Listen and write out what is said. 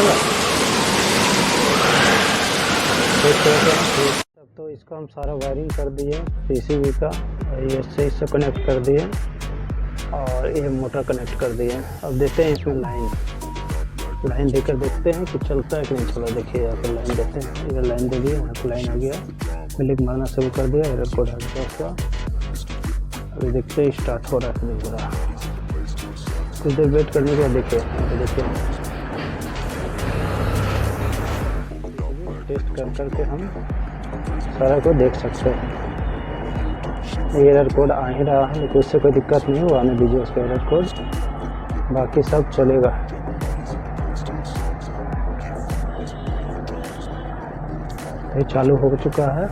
चला। अब तो इसका हम सारा वायरिंग कर दिए पीसीबी का, ये से इससे कनेक्ट कर दिए और ये मोटर कनेक्ट कर दिए। अब देते हैं इसमें लाइन देकर देखते हैं कि चलता है कि नहीं। चलो देखिए यहाँ पर लाइन देते हैं, इधर लाइन दे दिए, यहाँ पर लाइन आ गया, क्लिक मारना शुरू कर दिया, एरर कोड आ गया उसका। अभी देखते हैं स्टार्ट हो रहा है कि नहीं हो रहा। कुछ देर वेट करने के बाद देखिए टेस्ट करके हम सारा को देख सकते हैं। एरर कोड आ ही रहा है, लेकिन उससे कोई दिक्कत नहीं हो, आने दीजिए उसका एरर कोड, बाकी सब चलेगा। ये चालू हो चुका है।